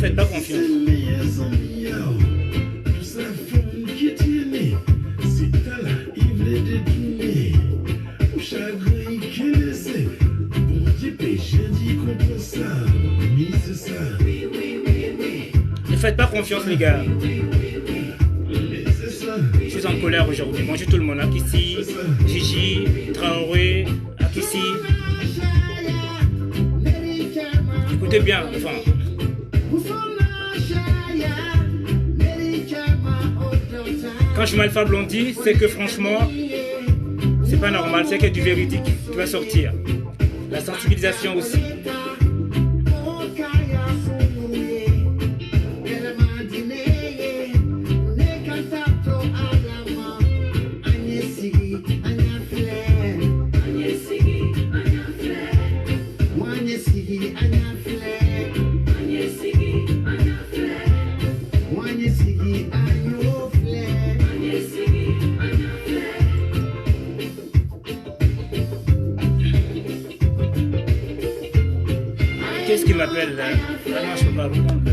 Faites pas confiance. Ne faites pas confiance, les gars. Je suis en colère aujourd'hui. Bonjour tout le monde. Akissi, Gigi, Traoré, Akissi. Écoutez bien, enfin. Quand je m'alpha Blondie, c'est que franchement, c'est pas normal, c'est qu'il y a du véridique qui va sortir. La sensibilisation aussi. Qu'est-ce qui m'appelle là? Ah non, je peux pas répondre.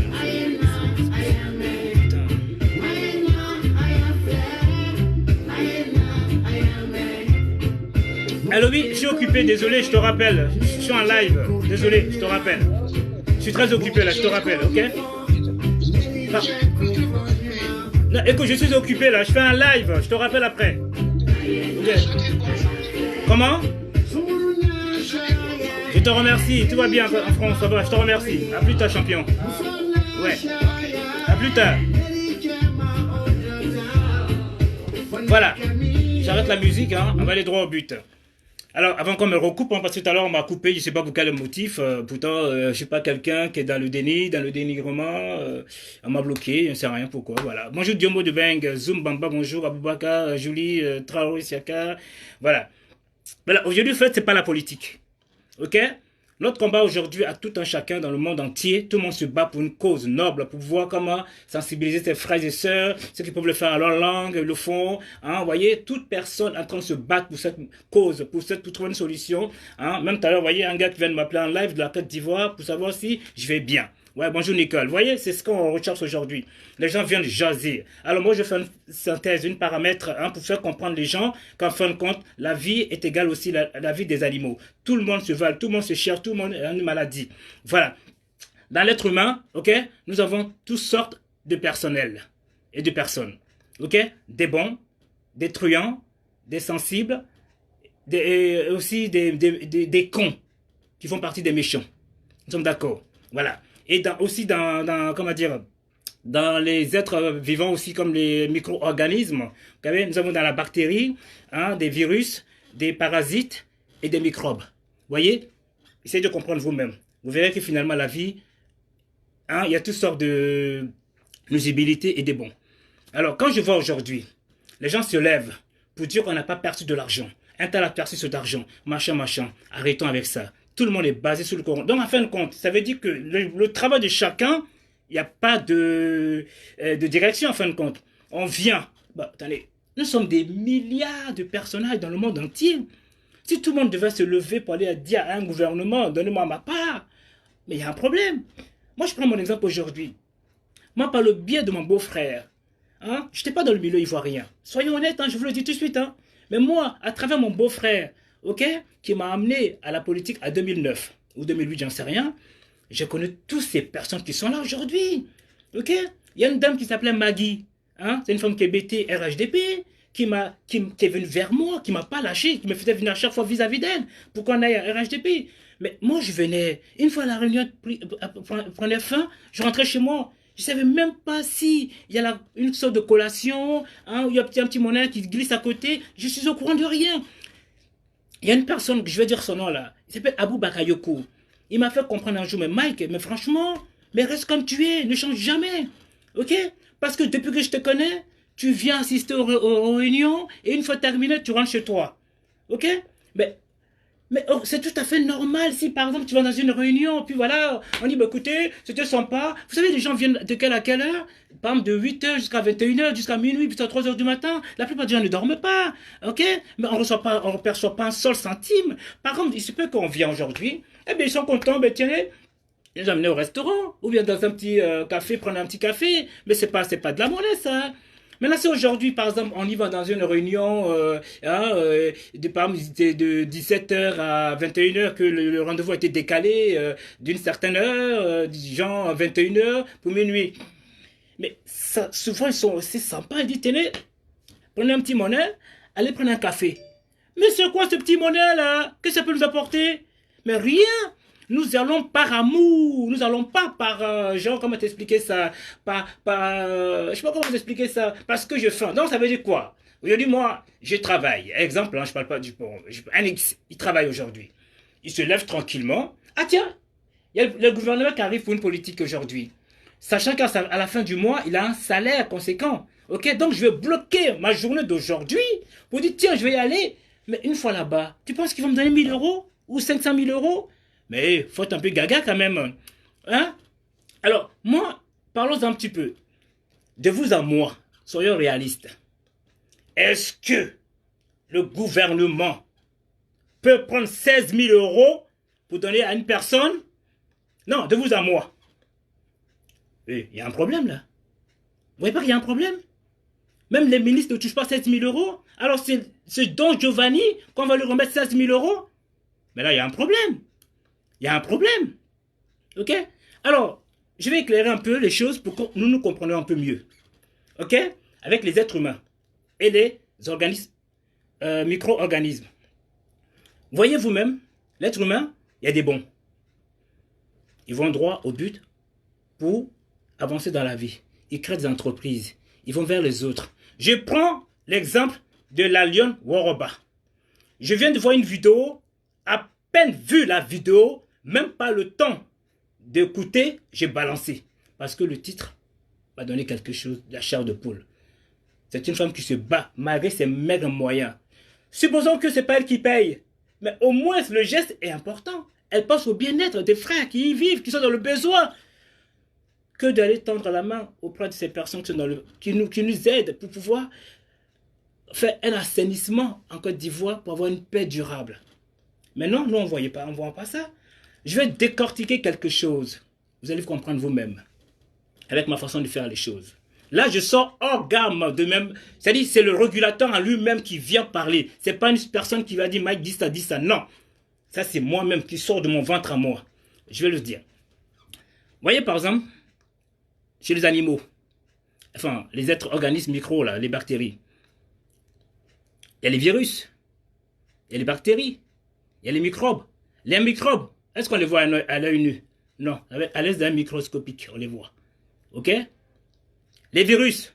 Allo, oui, je suis occupé, désolé, je te rappelle. Je suis en live, désolé, je te rappelle. Je suis très occupé là, je te rappelle, ok? Ah. Non, écoute, je suis occupé là, je fais un live, je te rappelle après. Okay. Comment? Je te remercie, tout va bien en France, ça va, je te remercie. A plus tard, champion. Ouais. A plus tard. Voilà. J'arrête la musique, hein. On va aller droit au but. Alors, avant qu'on me recoupe, hein, parce que tout à l'heure on m'a coupé, je ne sais pas pour quel motif. Pourtant, je ne sais pas, quelqu'un qui est dans le déni, dans le dénigrement. On m'a bloqué, je ne sais rien pourquoi. Voilà. Bonjour Diomo de Beng, Zoom Bamba, bonjour Aboubaka, Julie, Traoré, Siaka. Voilà. Voilà. Aujourd'hui, en fait, ce n'est pas la politique. Ok? Notre combat aujourd'hui à tout un chacun dans le monde entier, tout le monde se bat pour une cause noble, pour voir comment sensibiliser ses frères et sœurs, ceux qui peuvent le faire à leur langue, le font. Hein, vous voyez, toute personne en train de se battre pour cette cause, pour trouver une solution. Hein. Même tout à l'heure, vous voyez, un gars qui vient de m'appeler en live de la Côte d'Ivoire pour savoir si je vais bien. Ouais, bonjour Nicole. Vous voyez, c'est ce qu'on recherche aujourd'hui. Les gens viennent jaser. Alors moi, je fais une synthèse, une paramètre hein, pour faire comprendre les gens qu'en fin de compte, la vie est égale aussi à la vie des animaux. Tout le monde se vale, tout le monde se cherche, tout le monde a une maladie. Voilà. Dans l'être humain, ok, nous avons toutes sortes de personnels et de personnes. Ok, des bons, des truands, des sensibles, aussi des cons qui font partie des méchants. Nous sommes d'accord. Voilà. Et aussi comment dire, dans les êtres vivants aussi comme les micro-organismes, nous avons dans la bactérie hein, des virus, des parasites et des microbes. Vous voyez? Essayez de comprendre vous-même. Vous verrez que finalement la vie, hein, il y a toutes sortes de nuisibilités et des bons. Alors quand je vois aujourd'hui, les gens se lèvent pour dire qu'on n'a pas perçu de l'argent. Un tel a perçu cet argent, machin, machin. Arrêtons avec ça. Tout le monde est basé sur le Coran. Donc, en fin de compte, ça veut dire que le travail de chacun, il n'y a pas de direction, en fin de compte. On vient. Bah, attendez, nous sommes des milliards de personnages dans le monde entier. Si tout le monde devait se lever pour aller dire à un gouvernement, donnez-moi ma part, mais il y a un problème. Moi, je prends mon exemple aujourd'hui. Moi, par le biais de mon beau-frère, hein, je n'étais pas dans le milieu ivoirien. Soyons honnêtes, hein, je vous le dis tout de suite. Hein. Mais moi, à travers mon beau-frère, ok, qui m'a amené à la politique en 2009 ou 2008, j'en sais rien. Je connais toutes ces personnes qui sont là aujourd'hui. Ok, il y a une dame qui s'appelait Maggie. Hein, c'est une femme qui est BT RHDP, qui est venue vers moi, qui m'a pas lâché, qui me faisait venir à chaque fois vis-à-vis d'elle pour qu'on aille à RHDP. Mais moi, je venais, une fois la réunion prenait fin, je rentrais chez moi. Je ne savais même pas si il y a une sorte de collation, hein, où il y a un petit monnaie qui glisse à côté. Je suis au courant de rien. Il y a une personne, je vais dire son nom là, il s'appelle Abou Bakayoko. Il m'a fait comprendre un jour, mais Mike, mais franchement, mais reste comme tu es, ne change jamais. Ok? Parce que depuis que je te connais, tu viens assister aux réunions et une fois terminé, tu rentres chez toi. Ok? Mais c'est tout à fait normal si par exemple tu vas dans une réunion, puis voilà, on dit bah écoutez, c'était sympa. Vous savez, les gens viennent de quelle à quelle heure? Par exemple de 8h jusqu'à 21h, jusqu'à minuit, puis à 3h du matin. La plupart des gens ne dorment pas. Ok? Mais on ne perçoit pas un seul centime. Par contre, il se peut qu'on vient aujourd'hui, eh bien ils sont contents, ben tiens, ils les amener au restaurant, ou bien dans un petit café, prendre un petit café. Mais c'est pas de la monnaie ça. Maintenant, si aujourd'hui, par exemple, on y va dans une réunion par exemple, de 17h à 21h, que le rendez-vous a été décalé d'une certaine heure, genre 21h pour minuit. Mais ça, souvent, ils sont aussi sympas. Ils disent, tenez, prenez un petit monnaie, allez prendre un café. Mais c'est quoi ce petit monnaie là? Qu'est-ce que ça peut nous apporter? Mais rien. Nous allons par amour. Nous allons pas par genre comment t'expliquer ça? Je sais pas comment t'expliquer ça. Parce que je faim. Donc ça veut dire quoi? Aujourd'hui moi je travaille. Exemple, hein, je parle pas du bon. Un X, il travaille aujourd'hui. Il se lève tranquillement. Ah tiens, il y a le gouvernement qui arrive pour une politique aujourd'hui. Sachant qu'à la fin du mois, il a un salaire conséquent. Ok, donc je vais bloquer ma journée d'aujourd'hui pour dire tiens, je vais y aller. Mais une fois là-bas, tu penses qu'ils vont me donner 1000 euros ou 500 000 euros? Mais faut être un peu gaga quand même. Hein? Alors, moi, parlons un petit peu. De vous à moi, soyons réalistes. Est-ce que le gouvernement peut prendre 16 000 euros pour donner à une personne? Non, de vous à moi. Il y a un problème là. Vous voyez pas qu'il y a un problème? Même les ministres ne touchent pas 16 000 euros. Alors c'est Don Giovanni qu'on va lui remettre 16 000 euros. Mais là, il y a un problème. Il y a un problème. Ok? Alors, je vais éclairer un peu les choses pour que nous nous comprenions un peu mieux. Ok? Avec les êtres humains et les organismes, micro-organismes. Voyez vous-même, l'être humain, il y a des bons. Ils vont droit au but pour avancer dans la vie. Ils créent des entreprises. Ils vont vers les autres. Je prends l'exemple de la lionne Woroba. Je viens de voir une vidéo. À peine vu la vidéo, même pas le temps d'écouter, j'ai balancé. Parce que le titre m'a donné quelque chose, la chair de poule. C'est une femme qui se bat malgré ses maigres moyens. Supposons que ce n'est pas elle qui paye. Mais au moins le geste est important. Elle pense au bien-être des frères qui y vivent, qui sont dans le besoin. Que d'aller tendre la main auprès de ces personnes qui nous aident pour pouvoir faire un assainissement en Côte d'Ivoire pour avoir une paix durable. Mais non, nous on ne voit pas ça. Je vais décortiquer quelque chose. Vous allez comprendre vous-même. Avec ma façon de faire les choses. Là, je sors hors gamme de même. C'est-à-dire, c'est le régulateur en lui-même qui vient parler. C'est pas une personne qui va dire, Mike, dis ça. Non. Ça, c'est moi-même qui sort de mon ventre à moi. Je vais le dire. Vous voyez, par exemple, chez les animaux, enfin, les êtres organismes micros, là, les bactéries, il y a les virus, il y a les bactéries, il y a les microbes. Les microbes, est-ce qu'on les voit à l'œil nu? Non, à l'aise d'un microscopique, on les voit. Ok? Les virus,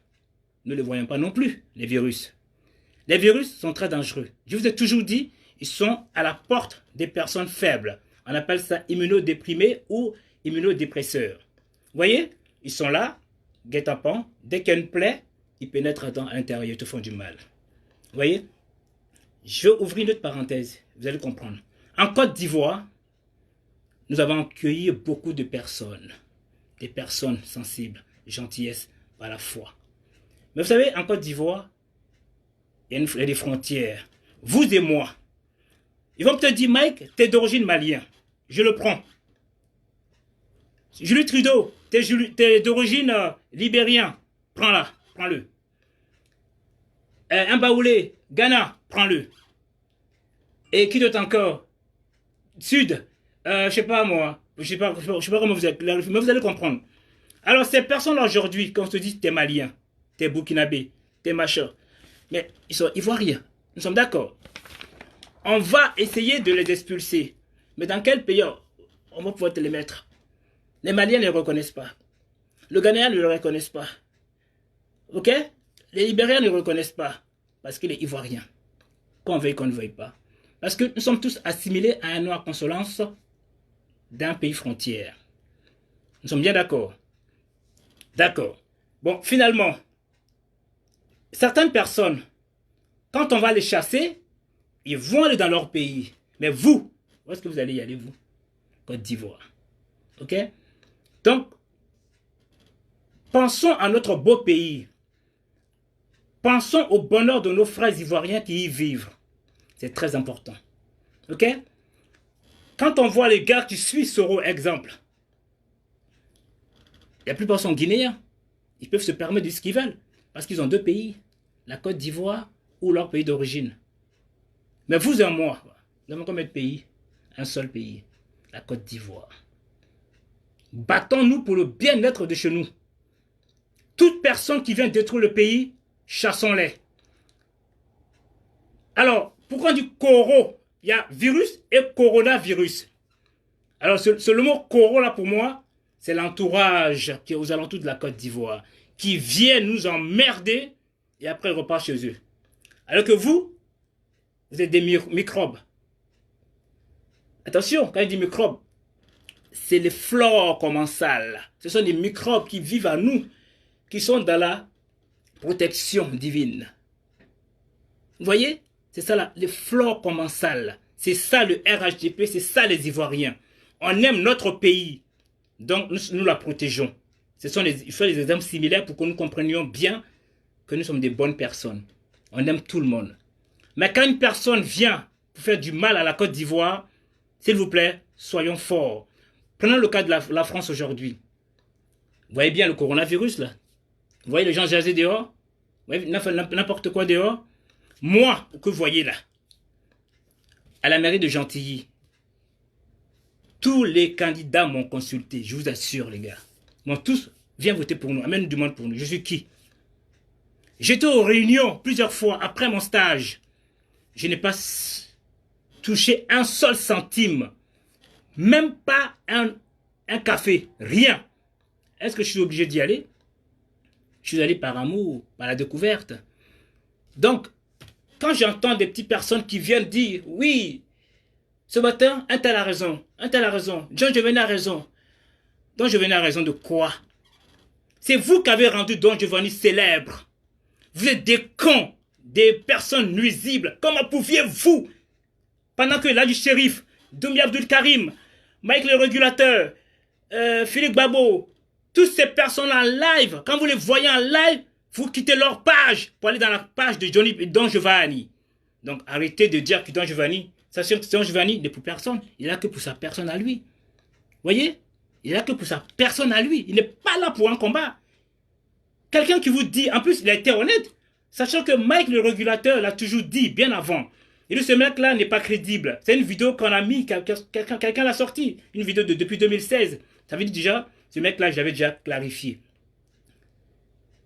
nous ne les voyons pas non plus, les virus. Les virus sont très dangereux. Je vous ai toujours dit, ils sont à la porte des personnes faibles. On appelle ça immunodéprimés ou immunodépresseurs. Vous voyez? Ils sont là, guet-apens. Dès qu'il y a une plaie, ils pénètrent à l'intérieur, ils te font du mal. Vous voyez? Je vais ouvrir une autre parenthèse, vous allez comprendre. En Côte d'Ivoire, nous avons accueilli beaucoup de personnes. Des personnes sensibles, gentillesse, par la foi. Mais vous savez, en Côte d'Ivoire, il y a des frontières. Vous et moi. Ils vont peut-être dire, Mike, t'es d'origine malienne. Je le prends. Julie Trudeau, t'es d'origine libérien. Prends-la, prends-le. Mbaoulé, Ghana, prends-le. Et qui d'autre encore? Sud, je sais pas moi. Je sais pas comment vous êtes, mais vous allez comprendre. Alors ces personnes-là aujourd'hui, quand on se dit t'es malien, t'es burkinabé, t'es machin, mais ils sont ivoiriens. Nous sommes d'accord. On va essayer de les expulser. Mais dans quel pays on va pouvoir te les mettre? Les Maliens ne les reconnaissent pas. Le Ghanéen ne le reconnaissent pas. Ok? Les Libériens ne le reconnaissent pas. Parce qu'il est ivoirien. Qu'on veuille, qu'on ne veuille pas. Parce que nous sommes tous assimilés à un nom à consolence d'un pays frontière. Nous sommes bien d'accord. D'accord. Bon, finalement, certaines personnes, quand on va les chasser, ils vont aller dans leur pays. Mais vous, où est-ce que vous allez y aller, vous? Côte d'Ivoire. Ok? Donc, pensons à notre beau pays. Pensons au bonheur de nos frères ivoiriens qui y vivent. C'est très important. Ok? Quand on voit les gars qui suivent Soro, exemple, la plupart sont guinéens. Ils peuvent se permettre de ce qu'ils veulent. Parce qu'ils ont deux pays. La Côte d'Ivoire ou leur pays d'origine. Mais vous et moi, nous avons combien de pays? Un seul pays. La Côte d'Ivoire. Battons-nous pour le bien-être de chez nous. Toute personne qui vient détruire le pays, chassons-les. Alors, pourquoi on dit coro? Il y a virus et coronavirus. Alors, le mot coro, là, pour moi, c'est l'entourage qui est aux alentours de la Côte d'Ivoire, qui vient nous emmerder et après repart chez eux. Alors que vous êtes des microbes. Attention, quand il dit microbes, c'est les flores commensales. Ce sont des microbes qui vivent à nous, qui sont dans la protection divine. Vous voyez? C'est ça là, les flores commensales. C'est ça le RHDP, c'est ça les Ivoiriens. On aime notre pays, donc nous la protégeons. Il faut des exemples similaires pour que nous comprenions bien que nous sommes des bonnes personnes. On aime tout le monde. Mais quand une personne vient pour faire du mal à la Côte d'Ivoire, s'il vous plaît, soyons forts. Prenons le cas de la France aujourd'hui. Vous voyez bien le coronavirus là? Vous voyez les gens jaser dehors? Vous voyez n'importe quoi dehors? Moi, que vous voyez là, à la mairie de Gentilly, tous les candidats m'ont consulté, je vous assure les gars. M'ont tous, viens voter pour nous, amène du monde pour nous. Je suis qui? J'étais aux réunions plusieurs fois après mon stage. Je n'ai pas touché un seul centime. Même pas un café. Rien. Est-ce que je suis obligé d'y aller? Je suis allé par amour, par la découverte. Donc, quand j'entends des petites personnes qui viennent dire, oui, ce matin, un tel a raison, un tel a raison, Don Giovanni a raison. Don Giovanni a raison de quoi? C'est vous qui avez rendu Don Giovanni célèbre. Vous êtes des cons, des personnes nuisibles. Comment pouviez-vous, pendant que là du shérif, Doumi Abdul Karim, Mike le régulateur, Philippe Babo, toutes ces personnes en live, quand vous les voyez en live, vous quittez leur page pour aller dans la page de Don Giovanni. Donc arrêtez de dire que Don Giovanni, sachant que Don Giovanni n'est pour personne, il n'a que pour sa personne à lui. Voyez? Il n'a que pour sa personne à lui. Il n'est pas là pour un combat. Quelqu'un qui vous dit, en plus il a été honnête, sachant que Mike le régulateur l'a toujours dit bien avant. Et ce mec-là n'est pas crédible. C'est une vidéo qu'on a mis, quelqu'un l'a sorti. Une vidéo depuis 2016. Ça veut dire déjà, ce mec-là, j'avais déjà clarifié.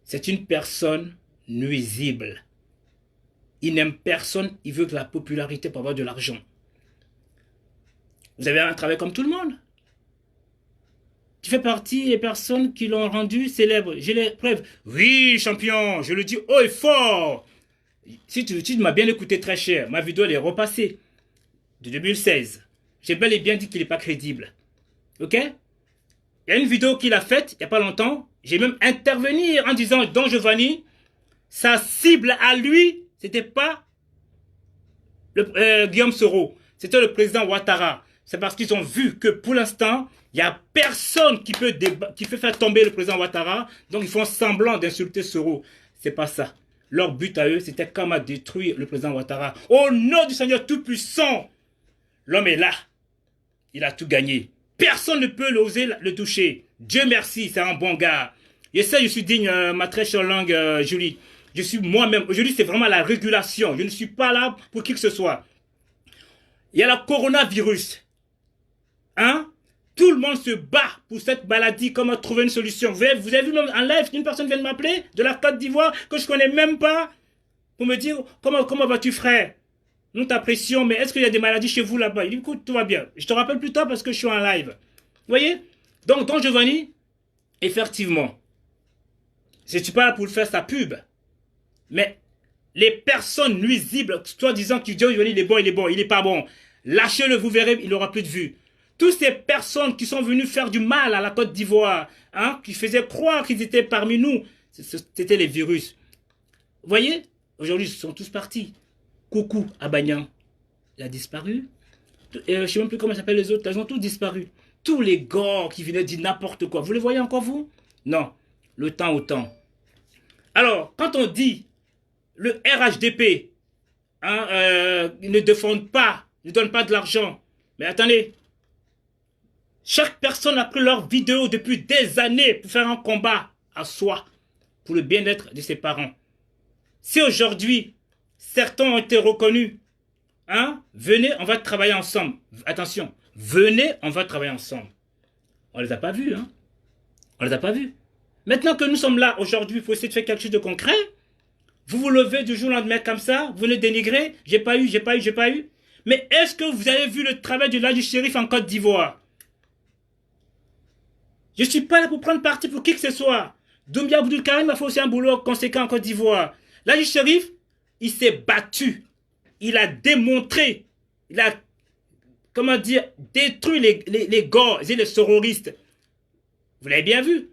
C'est une personne nuisible. Il n'aime personne, il veut de la popularité pour avoir de l'argent. Vous avez un travail comme tout le monde. Tu fais partie des personnes qui l'ont rendu célèbre. J'ai les preuves. Oui, champion, je le dis haut et fort. Si tu m'as bien écouté très cher, ma vidéo elle est repassée de 2016. J'ai bel et bien dit qu'il n'est pas crédible. Ok? Il y a une vidéo qu'il a faite il n'y a pas longtemps. J'ai même intervenu en disant Don Giovanni, sa cible à lui, c'était pas Guillaume Soro, c'était le président Ouattara. C'est parce qu'ils ont vu que pour l'instant, il n'y a personne qui peut faire tomber le président Ouattara. Donc ils font semblant d'insulter Soro. C'est pas ça. Leur but à eux, c'était comment détruire le président Ouattara. Au nom du Seigneur Tout-Puissant, l'homme est là. Il a tout gagné. Personne ne peut l'oser le toucher. Dieu merci, c'est un bon gars. Je sais, je suis digne, ma très chère langue, Julie. Je suis moi-même. Aujourd'hui, c'est vraiment la régulation. Je ne suis pas là pour qui que ce soit. Il y a le coronavirus. Hein? Tout le monde se bat pour cette maladie, comment trouver une solution. Vous avez vu même en live, une personne vient de m'appeler de la Côte d'Ivoire que je ne connais même pas pour me dire comment vas-tu frère? Nous t'apprécions, mais est-ce qu'il y a des maladies chez vous là-bas? Il dit écoute, tout va bien. Je te rappelle plus tard parce que je suis en live. Vous voyez? Donc, Don Giovanni, effectivement, je ne suis pas là pour le faire sa pub, mais les personnes nuisibles, toi disant que Don Giovanni il est bon, il n'est pas bon. Lâchez-le, vous verrez, il n'aura plus de vues. Toutes ces personnes qui sont venues faire du mal à la Côte d'Ivoire, hein, qui faisaient croire qu'ils étaient parmi nous, c'était les virus. Vous voyez, aujourd'hui, ils sont tous partis. Coucou, Abagnan, il a disparu. Je ne sais même plus comment s'appellent les autres, ils ont tous disparu. Tous les gars qui venaient dire n'importe quoi, vous les voyez encore, vous? Non, le temps au temps. Alors, quand on dit le RHDP hein, ne défendent pas, ne donnent pas de l'argent, mais attendez, chaque personne a pris leur vidéo depuis des années pour faire un combat à soi, pour le bien-être de ses parents. Si aujourd'hui, certains ont été reconnus, hein, venez, on va travailler ensemble. Attention, venez, on va travailler ensemble. On ne les a pas vus, hein. On ne les a pas vus. Maintenant que nous sommes là aujourd'hui pour essayer de faire quelque chose de concret, vous vous levez du jour au lendemain comme ça, vous venez dénigrer, j'ai pas eu, j'ai pas eu, j'ai pas eu. Mais est-ce que vous avez vu le travail de l'âge du shérif en Côte d'Ivoire? Je ne suis pas là pour prendre parti pour qui que ce soit. Doumbia Abdul Karim a fait aussi un boulot conséquent en Côte d'Ivoire. L'âge du shérif, il s'est battu. Il a démontré, il a, comment dire, détruit les gars et les terroristes. Vous l'avez bien vu.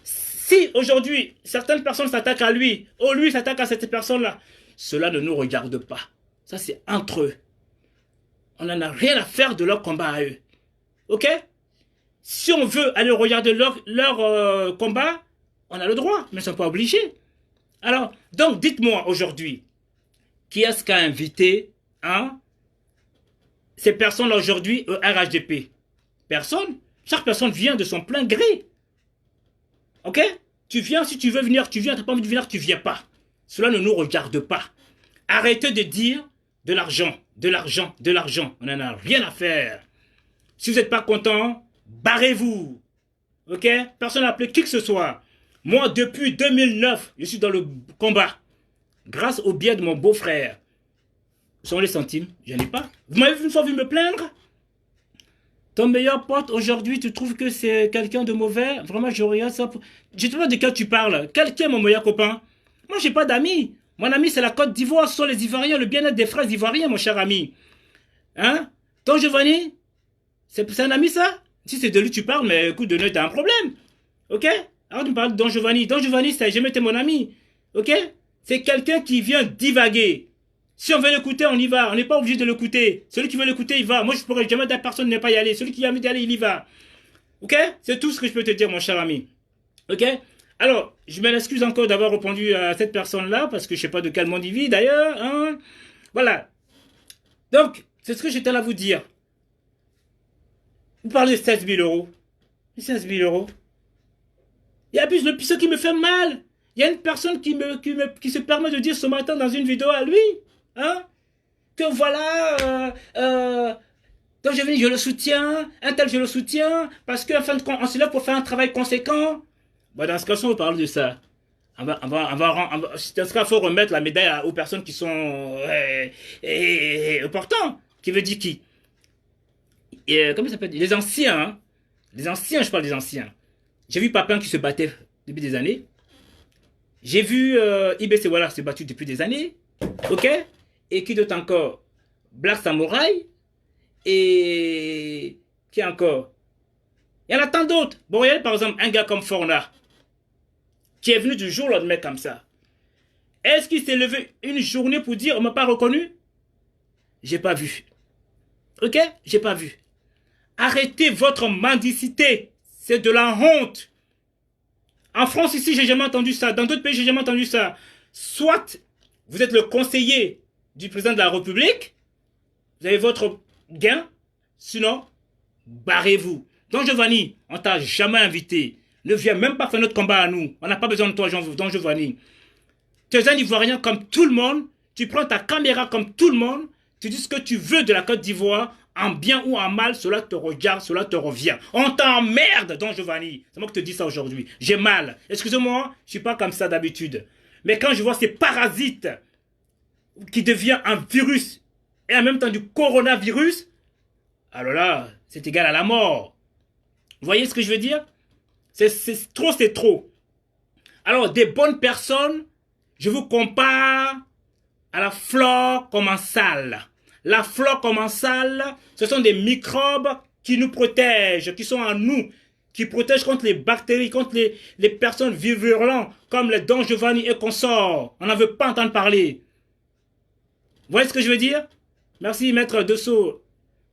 Si aujourd'hui, certaines personnes s'attaquent à lui, ou lui s'attaque à cette personne-là, cela ne nous regarde pas. Ça, c'est entre eux. On n'en a rien à faire de leur combat à eux. Ok? Si on veut aller regarder leur combat, on a le droit, mais ils ne sont pas obligés. Alors, donc, dites-moi aujourd'hui, qui est-ce qui a invité hein, ces personnes-là aujourd'hui au RHDP? Personne. Chaque personne vient de son plein gré. Ok? Tu viens, si tu veux venir, tu viens. Tu n'as pas envie de venir, tu ne viens pas. Cela ne nous regarde pas. Arrêtez de dire de l'argent, de l'argent, de l'argent. On n'en a rien à faire. Si vous n'êtes pas content, barrez-vous. Ok? Personne n'a appelé qui que ce soit. Moi, depuis 2009, je suis dans le combat. Grâce au biais de mon beau-frère. Ce sont les centimes, je n'ai pas. Vous m'avez une fois vu me plaindre? Ton meilleur pote, aujourd'hui, tu trouves que c'est quelqu'un de mauvais? Vraiment, je regarde ça. Je ne sais pas de quoi tu parles. Quel est mon meilleur copain? Moi, j'ai pas d'amis. Mon ami, c'est la Côte d'Ivoire. Ce sont les Ivoiriens, le bien-être des frères ivoiriens, mon cher ami. Hein? Don Giovanni? C'est un ami, ça? Si c'est de lui que tu parles, mais écoute, de lui, t'as un problème. Ok? Alors, tu me parles de Don Giovanni. Don Giovanni, ça n'a jamais été mon ami. Ok? C'est quelqu'un qui vient divaguer. Si on veut l'écouter, on y va. On n'est pas obligé de l'écouter. Celui qui veut l'écouter, il va. Moi, je pourrais jamais dire à personne de ne pas y aller. Celui qui a envie d'y aller, il y va. Ok? C'est tout ce que je peux te dire, mon cher ami. Ok? Alors, je m'excuse encore d'avoir répondu à cette personne-là, parce que je ne sais pas de quel monde il vit, d'ailleurs. Hein? Voilà. Donc, c'est ce que j'étais là à vous dire. Vous parlez de 16 000 euros. 16 000 euros. Il y a plus de ce qui me fait mal. Il y a une personne qui se permet de dire ce matin dans une vidéo à lui, hein, que voilà, quand je le soutiens, un tel je le soutiens, parce qu'en fin de compte, on se lève pour faire un travail conséquent. Bon, dans ce cas, on parle de ça. Dans ce cas, il faut remettre la médaille aux personnes qui sont importantes. Qui veut dire qui? Comment ça s'appelle? Les anciens, hein. Les anciens, je parle des anciens. J'ai vu Papin qui se battait depuis des années. J'ai vu IBC voilà se battu depuis des années. Ok? Et qui d'autre encore? Black Samurai. Et qui encore? Il y en a tant d'autres. Bon, regardez par exemple un gars comme Forna, qui est venu du jour au lendemain comme ça. Est-ce qu'il s'est levé une journée pour dire on m'a pas reconnu? J'ai pas vu. Ok? J'ai pas vu. Arrêtez votre mendicité. C'est de la honte. En France, ici, j'ai jamais entendu ça. Dans d'autres pays, j'ai jamais entendu ça. Soit vous êtes le conseiller du président de la République, vous avez votre gain, sinon, barrez-vous. Don Giovanni, on t'a jamais invité. Ne viens même pas faire notre combat à nous. On n'a pas besoin de toi, Don Giovanni. Tu es un Ivoirien comme tout le monde. Tu prends ta caméra comme tout le monde. Tu dis ce que tu veux de la Côte d'Ivoire. En bien ou en mal, cela te regarde, cela te revient. On t'emmerde, Don Giovanni. C'est moi qui te dis ça aujourd'hui. J'ai mal. Excusez-moi, je suis pas comme ça d'habitude. Mais quand je vois ces parasites qui deviennent un virus et en même temps du coronavirus, alors là, c'est égal à la mort. Vous voyez ce que je veux dire? C'est trop, c'est trop. Alors, des bonnes personnes, je vous compare à la flore commensale. La flore commensale, ce sont des microbes qui nous protègent, qui sont en nous, qui protège contre les bactéries, contre les personnes virulentes, comme les Don Giovanni et consorts. On n'en veut pas entendre parler. Vous voyez ce que je veux dire? Merci, maître Dessau.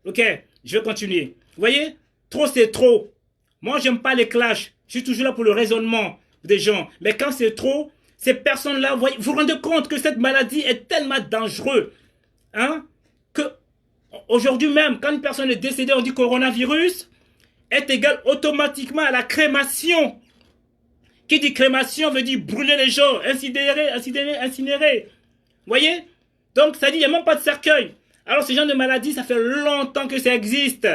Ok, je vais continuer. Vous voyez? Trop, c'est trop. Moi, j'aime pas les clashs. Je suis toujours là pour le raisonnement des gens. Mais quand c'est trop, ces personnes-là, vous vous rendez compte que cette maladie est tellement dangereuse, hein, que aujourd'hui même, quand une personne est décédée, on dit coronavirus, est égal automatiquement à la crémation. Qui dit crémation veut dire brûler les gens, incinérer. Vous voyez? Donc, ça dit, il n'y a même pas de cercueil. Alors, ce genre de maladie, ça fait longtemps que ça existe.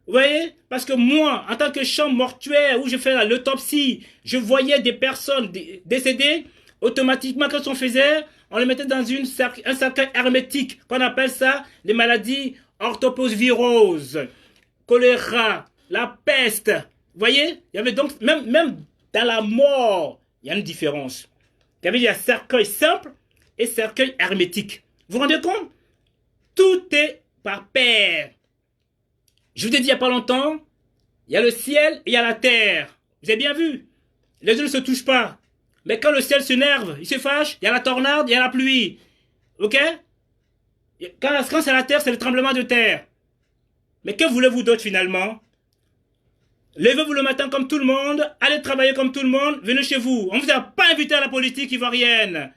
Vous voyez? Parce que moi, en tant que chambre mortuaire où je fais l'autopsie, je voyais des personnes décédées. Automatiquement, quand on faisait, on les mettait dans un cercueil hermétique, qu'on appelle ça les maladies orthopovirose, choléra, la peste. Vous voyez? Il y avait donc, même dans la mort, il y a une différence. Il y a cercueil simple et cercueil hermétique. Vous vous rendez compte? Tout est par paire. Je vous ai dit il n'y a pas longtemps, il y a le ciel et il y a la terre. Vous avez bien vu? Les deux ne se touchent pas. Mais quand le ciel s'énerve, il se fâche, il y a la tornade, il y a la pluie. Ok? Quand c'est la terre, c'est le tremblement de terre. Mais que voulez-vous d'autre finalement? Levez-vous le matin comme tout le monde, allez travailler comme tout le monde, venez chez vous. On ne vous a pas invité à la politique ivoirienne.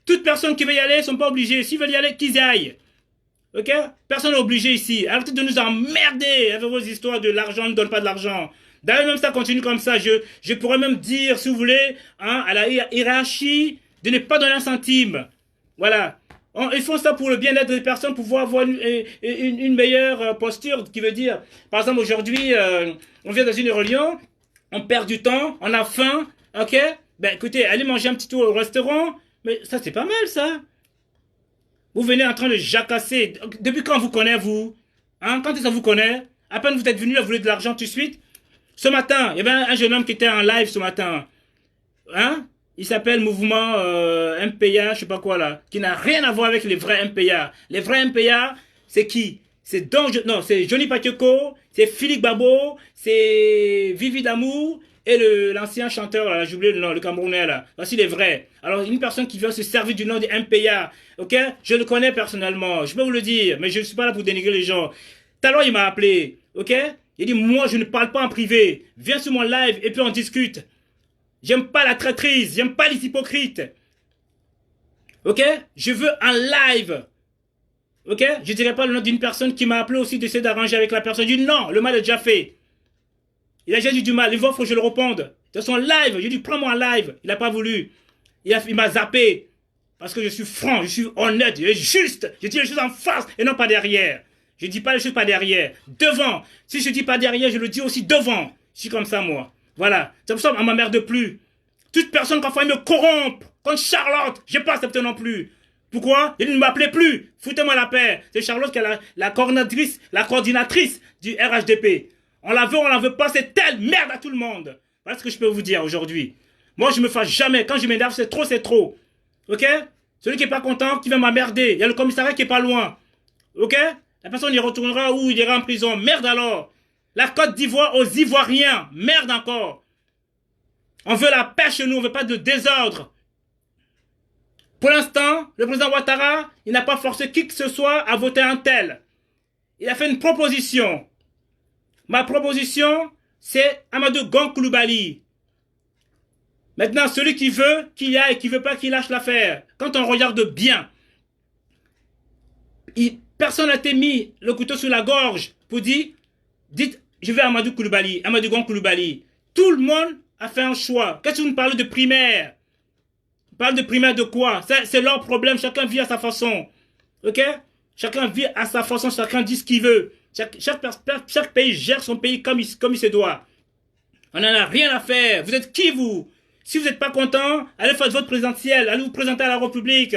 Toutes personnes qui veulent y aller ne sont pas obligées. S'ils veulent y aller, qu'ils y aillent. Ok? Personne n'est obligé ici. Arrêtez de nous emmerder avec vos histoires de l'argent ne donne pas de l'argent. D'ailleurs, même ça continue comme ça. Je pourrais même dire, si vous voulez, hein, à la hiérarchie, de ne pas donner un centime. Voilà. Ils font ça pour le bien-être des personnes, pour pouvoir avoir une meilleure posture, qui veut dire, par exemple, aujourd'hui, on vient dans une réunion, on perd du temps, on a faim, ok? Ben écoutez, allez manger un petit tour au restaurant, mais ça, c'est pas mal, ça. Vous venez en train de jacasser. Depuis quand vous connaissez, vous? Hein? Quand ça vous connaît? À peine vous êtes venu, là, vous voulez de l'argent tout de suite. Ce matin, il y avait un jeune homme qui était en live ce matin. Hein? Il s'appelle Mouvement MPA, je sais pas quoi là, qui n'a rien à voir avec les vrais MPA. Les vrais MPA, c'est qui? C'est c'est Johnny Patioko, c'est Philippe Babo, c'est Vivi Damour et l'ancien chanteur, là, j'ai oublié le nom, le Camerounais là. Voici les vrais. Alors une personne qui vient se servir du nom de MPA, ok? Je le connais personnellement, je peux vous le dire, mais je ne suis pas là pour dénigrer les gens. Tout à l'heure il m'a appelé, ok? Il dit moi je ne parle pas en privé, viens sur mon live et puis on discute. J'aime pas la traîtrise, j'aime pas les hypocrites. Ok? Je veux un live. Ok? Je dirais pas le nom d'une personne qui m'a appelé aussi d'essayer d'arranger avec la personne. Je dis non, le mal est déjà fait. Il a déjà dit du mal, il faut que je le réponde. De son live, j'ai dit prends-moi un live. Il n'a pas voulu. Il m'a zappé. Parce que je suis franc, je suis honnête, je suis juste. Je dis les choses en face et non pas derrière. Je dis pas les choses pas derrière. Devant. Si je dis pas derrière, je le dis aussi devant. Je suis comme ça moi. Voilà. C'est pour ça qu'on m'emmerde plus. Toute personne qui a failli me corrompre, comme Charlotte, je n'ai pas accepté non plus. Pourquoi? Il ne m'appelait plus. Foutez-moi la paix. C'est Charlotte qui est la coordinatrice du RHDP. On la veut, on la veut pas, c'est telle merde à tout le monde. Voilà ce que je peux vous dire aujourd'hui. Moi, je me fâche jamais. Quand je m'énerve, c'est trop, c'est trop. Ok? Celui qui est pas content, qui va m'emmerder. Il y a le commissariat qui est pas loin. Ok? La personne y retournera ou il ira en prison. Merde alors. La Côte d'Ivoire aux Ivoiriens. Merde encore. On veut la paix chez nous, on veut pas de désordre. Pour l'instant, le président Ouattara, il n'a pas forcé qui que ce soit à voter un tel. Il a fait une proposition. Ma proposition, c'est Amadou Gon Coulibaly. Maintenant, celui qui veut, qu'il y aille, et qui veut pas, qu'il lâche l'affaire. Quand on regarde bien, personne n'a été mis le couteau sur la gorge pour dire, dites, je veux Amadou Coulibaly, Amadou Gon Coulibaly. Tout le monde a fait un choix. Qu'est-ce que vous nous parlez de primaire? Vous parlez de primaire de quoi? C'est leur problème, chacun vit à sa façon. Ok? Chacun vit à sa façon, chacun dit ce qu'il veut. Chaque pays gère son pays comme il se doit. On n'en a rien à faire. Vous êtes qui, vous? Si vous n'êtes pas content, allez faire votre présidentiel, allez vous présenter à la République.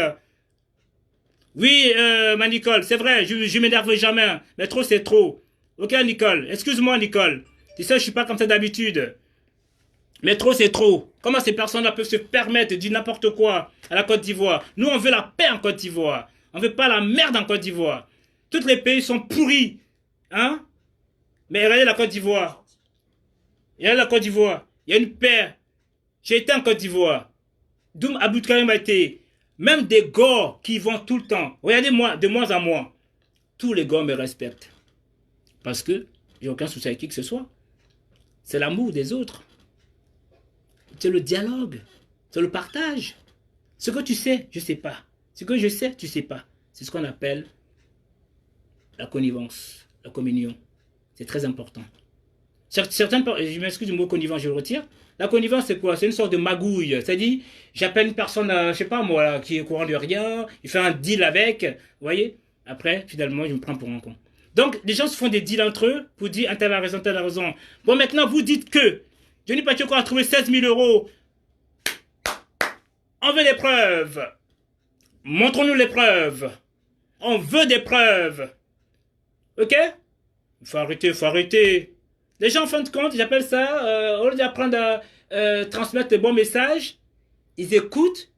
Oui, ma Nicole, c'est vrai, je m'énerverai jamais. Mais trop, c'est trop. Ok, Nicole? Excuse-moi, Nicole. Tu sais, je suis pas comme ça d'habitude. Mais trop, c'est trop. Comment ces personnes-là peuvent se permettre de dire n'importe quoi à la Côte d'Ivoire? Nous, on veut la paix en Côte d'Ivoire. On veut pas la merde en Côte d'Ivoire. Tous les pays sont pourris. Hein? Mais regardez la Côte d'Ivoire. Il y a la Côte d'Ivoire. Il y a une paire. J'ai été en Côte d'Ivoire. Doum Abdou Karim a été. Même des gars qui vont tout le temps. Regardez-moi, de moins en moins. Tous les gars me respectent. Parce que j'ai aucun souci avec qui que ce soit. C'est l'amour des autres. C'est le dialogue. C'est le partage. Ce que tu sais, je ne sais pas. Ce que je sais, tu ne sais pas. C'est ce qu'on appelle la connivence, la communion. C'est très important. Certaines, je m'excuse du mot connivence, je le retire. La connivence, c'est quoi? C'est une sorte de magouille. C'est-à-dire, j'appelle une personne, je ne sais pas moi, là, qui est au courant de rien, il fait un deal avec, vous voyez? Après, finalement, je me prends pour un con. Donc, les gens se font des deals entre eux pour dire, un tel a raison, tel a raison. Bon, maintenant, vous dites que Johnny Pacheco a trouvé 16 000 euros. On veut des preuves. Montrons-nous les preuves. On veut des preuves. Ok? Il faut arrêter, il faut arrêter. Les gens, en fin de compte, j'appelle ça, au lieu d'apprendre à transmettre les bons messages, ils écoutent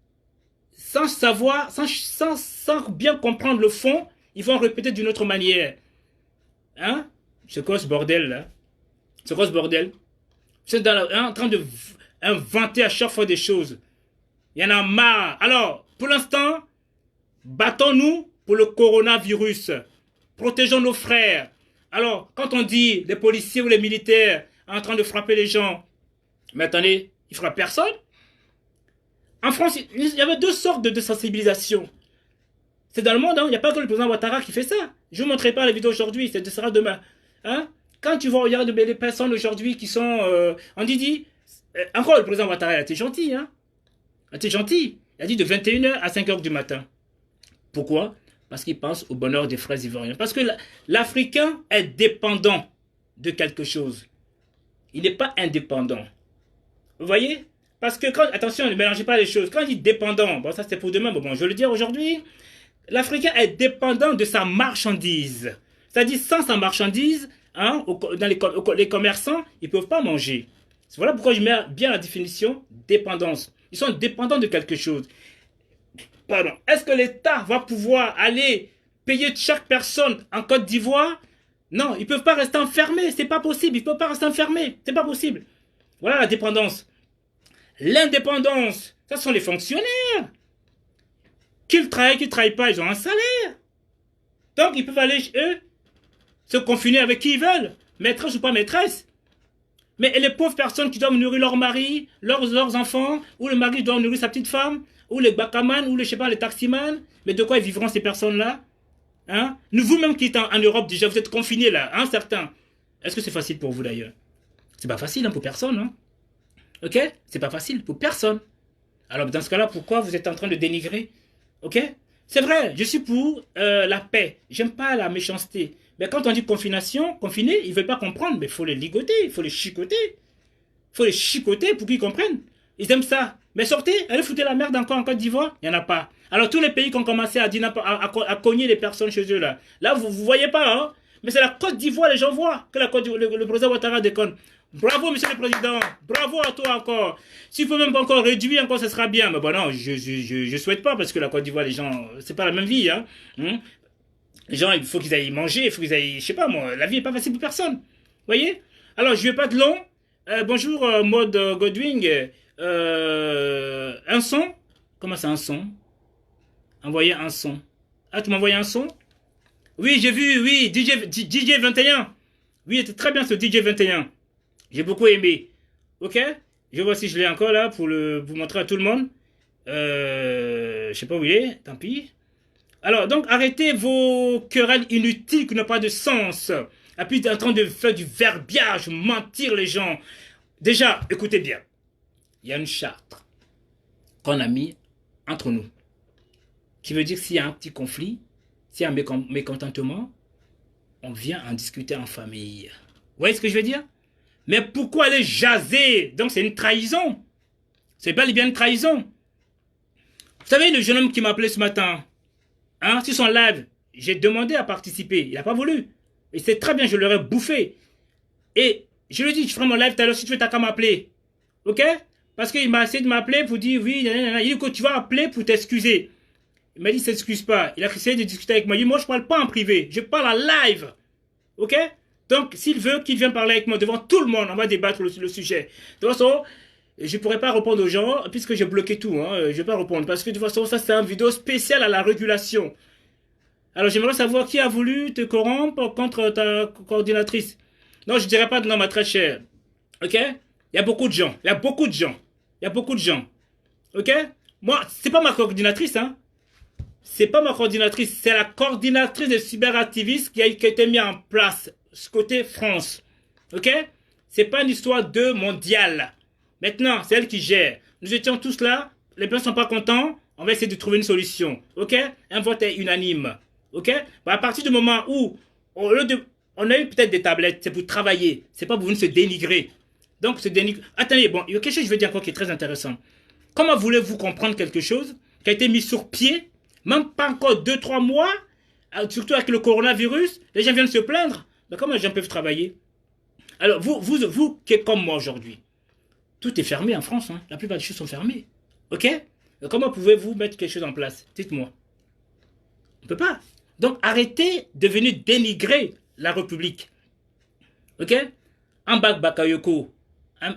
sans savoir, sans bien comprendre le fond, ils vont répéter d'une autre manière. Hein? C'est quoi ce bordel là? C'est quoi ce bordel? C'est en train de inventer à chaque fois des choses. Il y en a marre. Alors, pour l'instant, battons-nous pour le coronavirus. Protégeons nos frères. Alors, quand on dit les policiers ou les militaires en train de frapper les gens, mais attendez, ils ne frappent personne. En France, il y avait deux sortes de sensibilisation. C'est dans le monde, hein? Il n'y a pas que le président Ouattara qui fait ça. Je ne vous montrerai pas la vidéo aujourd'hui, ce sera demain. Hein? Quand tu vas regarder les personnes aujourd'hui qui sont... on dit, encore le président Ouattara, il a été gentil. Hein? Il a été gentil. Il a dit de 21h à 5h du matin. Pourquoi? Parce qu'il pense au bonheur des frères ivoiriens. Parce que l'Africain est dépendant de quelque chose. Il n'est pas indépendant. Vous voyez? Parce que quand... Attention, ne mélangez pas les choses. Quand il dit dépendant, bon ça c'est pour demain, bon je vais le dire aujourd'hui. L'Africain est dépendant de sa marchandise. C'est-à-dire sans sa marchandise, hein, dans les commerçants, ils ne peuvent pas manger. Voilà pourquoi je mets bien la définition dépendance. Ils sont dépendants de quelque chose. Pardon. Est-ce que l'État va pouvoir aller payer chaque personne en Côte d'Ivoire? Non, ils ne peuvent pas rester enfermés. C'est pas possible. Ils ne peuvent pas rester enfermés. C'est pas possible. Voilà la dépendance. L'indépendance, ça sont les fonctionnaires. Qu'ils travaillent, qu'ils ne travaillent pas, ils ont un salaire. Donc, ils peuvent aller, eux, se confiner avec qui ils veulent. Maîtresse ou pas maîtresse. Mais les pauvres personnes qui doivent nourrir leur mari, leurs enfants, ou le mari doit nourrir sa petite femme, ou les bakaman, ou les, je sais pas, les taximans, mais de quoi ils vivront ces personnes-là? Hein? Vous-même qui êtes en Europe déjà, vous êtes confinés là, hein, certains. Est-ce que c'est facile pour vous d'ailleurs? C'est pas facile hein, pour personne. Hein? Ok? C'est pas facile pour personne. Alors dans ce cas-là, pourquoi vous êtes en train de dénigrer? Ok? C'est vrai, je suis pour la paix. J'aime pas la méchanceté. Mais quand on dit confination, confinés, ils ne veulent pas comprendre. Mais il faut les ligoter, il faut les chicoter. Il faut les chicoter pour qu'ils comprennent. Ils aiment ça. Mais sortez, allez foutre la merde encore en Côte d'Ivoire. Il n'y en a pas. Alors tous les pays qui ont commencé à cogner les personnes chez eux là. Là, vous ne voyez pas, hein. Mais c'est la Côte d'Ivoire, les gens voient que le président Ouattara déconne. Bravo, monsieur le président. Bravo à toi encore. S'il faut même encore réduire, encore, ce sera bien. Mais bon, non, je souhaite pas parce que la Côte d'Ivoire, les gens, c'est pas la même vie, hein. Les gens, il faut qu'ils aillent manger, il faut qu'ils aillent, je sais pas moi, la vie n'est pas facile pour personne. Vous voyez? Alors, je vais pas de long. Bonjour, mode Godwing. Un son? Comment c'est un son? Envoyer un son. Ah, tu m'as envoyé un son? Oui, j'ai vu, oui, DJ 21. Oui, c'était très bien ce DJ 21. J'ai beaucoup aimé. Ok? Je vois si je l'ai encore là pour vous montrer à tout le monde. Je sais pas où il est, tant pis. Alors, donc, arrêtez vos querelles inutiles qui n'ont pas de sens. Et puis, en train de faire du verbiage, mentir les gens. Déjà, écoutez bien. Il y a une charte qu'on a mis entre nous. Qui veut dire que s'il y a un petit conflit, s'il y a un mécontentement, on vient en discuter en famille. Vous voyez ce que je veux dire? Mais pourquoi aller jaser? Donc, c'est une trahison. C'est bel et bien une trahison. Vous savez, le jeune homme qui m'a appelé ce matin, hein, sur son live, j'ai demandé à participer. Il n'a pas voulu. Et c'est très bien, je l'aurais bouffé. Et je lui ai dit, je ferai mon live tout à l'heure si tu veux, t'as qu'à m'appeler. Ok? Parce qu'il m'a essayé de m'appeler pour dire, oui, il dit que tu vas appeler pour t'excuser. Il m'a dit, s'excuse pas. Il a essayé de discuter avec moi. Il dit, moi, je ne parle pas en privé. Je parle en live. Ok? Donc, s'il veut qu'il vienne parler avec moi devant tout le monde, on va débattre le sujet. De toute façon, je ne pourrais pas répondre aux gens, puisque j'ai bloqué tout. Hein. Je ne vais pas répondre, parce que de toute façon, ça, c'est une vidéo spéciale à la régulation. Alors, j'aimerais savoir qui a voulu te corrompre contre ta coordinatrice. Non, je ne dirais pas de nom, ma très chère. Ok? Il y a beaucoup de gens. Il y a beaucoup de gens. Il y a beaucoup de gens. Ok? Moi, c'est pas ma coordinatrice, hein. C'est pas ma coordinatrice. C'est la coordinatrice des cyberactivistes qui a été mise en place. Ce côté France. Ok? C'est pas une histoire de mondiale. Maintenant, c'est elle qui gère. Nous étions tous là. Les gens sont pas contents. On va essayer de trouver une solution. Ok? Un vote est unanime. Ok? Bah, à partir du moment où, on a eu peut-être des tablettes, c'est pour travailler. C'est pas pour venir se dénigrer. Donc, se dénigrer. Attendez, bon, il y a quelque chose que je veux dire encore qui est très intéressant. Comment voulez-vous comprendre quelque chose qui a été mis sur pied, même pas encore 2-3 mois, surtout avec le coronavirus, les gens viennent se plaindre. Mais comment les gens peuvent travailler? Alors, vous qui êtes comme moi aujourd'hui, tout est fermé en France. Hein. La plupart des choses sont fermées. Ok? Comment pouvez-vous mettre quelque chose en place? Dites-moi. On ne peut pas. Donc, arrêtez de venir dénigrer la République. Ok? Ambak Bakayoko.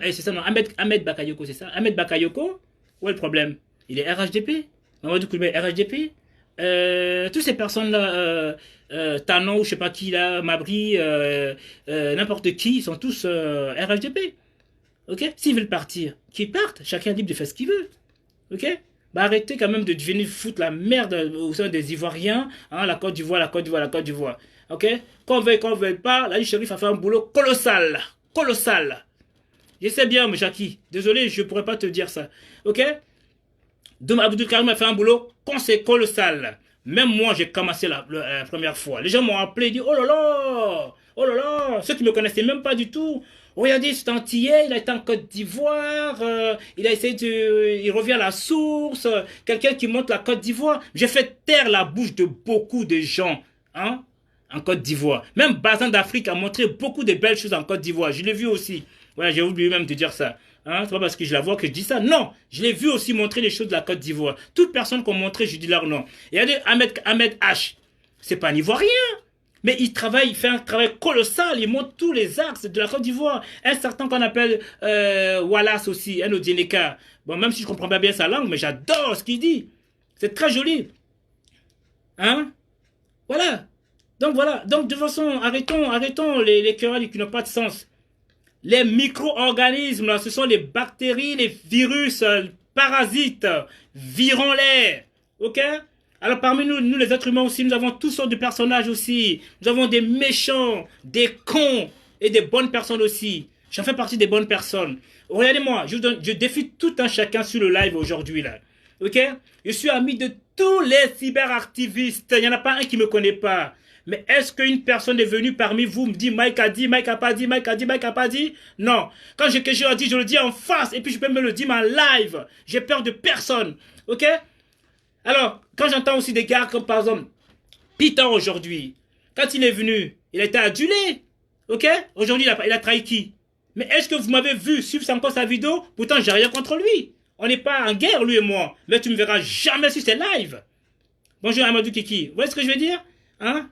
C'est ça, non? Ahmed Bakayoko, c'est ça? Ahmed Bakayoko, où est le problème? Il est RHDP? Mamadou Koulibaly, RHDP? Toutes ces personnes-là, Tanon, je sais pas qui, là, Mabri, n'importe qui, ils sont tous RHDP. Ok? S'ils veulent partir, qu'ils partent. Chacun est libre de faire ce qu'il veut. Ok? Bah arrêtez quand même de venir foutre la merde au sein des Ivoiriens. Hein, la Côte d'Ivoire, la Côte d'Ivoire, la Côte d'Ivoire. Ok? Qu'on veuille pas, là, le shérif a fait un boulot colossal. Colossal. Je sais bien, mais Jackie. Désolé, je pourrais pas te dire ça. Ok? Dom Abdul Karim a fait un boulot colossal. Même moi, j'ai commencé la première fois. Les gens m'ont appelé et dit, oh là là, ceux qui ne me connaissaient même pas du tout. Regardez, c'est antillais, il a été en Côte d'Ivoire, il a essayé il revient à la source, quelqu'un qui monte la Côte d'Ivoire. J'ai fait taire la bouche de beaucoup de gens, hein, en Côte d'Ivoire. Même Bazin d'Afrique a montré beaucoup de belles choses en Côte d'Ivoire. Je l'ai vu aussi. Voilà, j'ai oublié même de dire ça. Hein, c'est pas parce que je la vois que je dis ça. Non, je l'ai vu aussi montrer les choses de la Côte d'Ivoire. Toute personne qu'on montrait, je dis leur nom. Et regardez, Ahmed H. C'est pas un Ivoirien. Mais il fait un travail colossal. Il montre tous les axes de la Côte d'Ivoire. Un certain qu'on appelle Wallace aussi, un Odieneka. Bon, même si je comprends pas bien sa langue, mais j'adore ce qu'il dit. C'est très joli. Hein? Voilà. Donc voilà. Donc de toute façon, arrêtons les querelles qui n'ont pas de sens. Les micro-organismes, là, ce sont les bactéries, les virus, parasites. Virons-les. Ok? Alors parmi nous les êtres humains aussi, nous avons toutes sortes de personnages aussi. Nous avons des méchants, des cons et des bonnes personnes aussi. J'en fais partie des bonnes personnes. Regardez-moi, je défie tout un chacun sur le live aujourd'hui là. Ok? Je suis ami de tous les cyberactivistes. Il n'y en a pas un qui ne me connaît pas. Mais est-ce qu'une personne est venue parmi vous me dit Mike a dit, Mike a pas dit, Mike a dit, Mike a pas dit? Non. Quand j'ai quelque chose à dire, je le dis en face et puis je peux me le dire en live. J'ai peur de personne. Ok? Alors, quand j'entends aussi des gars comme par exemple Peter aujourd'hui, quand il est venu, il a été adulé. Ok? Aujourd'hui, il a trahi qui? Mais est-ce que vous m'avez vu suivre encore sa vidéo? Pourtant, j'ai rien contre lui. On n'est pas en guerre, lui et moi. Mais tu me verras jamais sur ses lives. Bonjour Amadou Kiki. Vous voyez ce que je veux dire? Hein?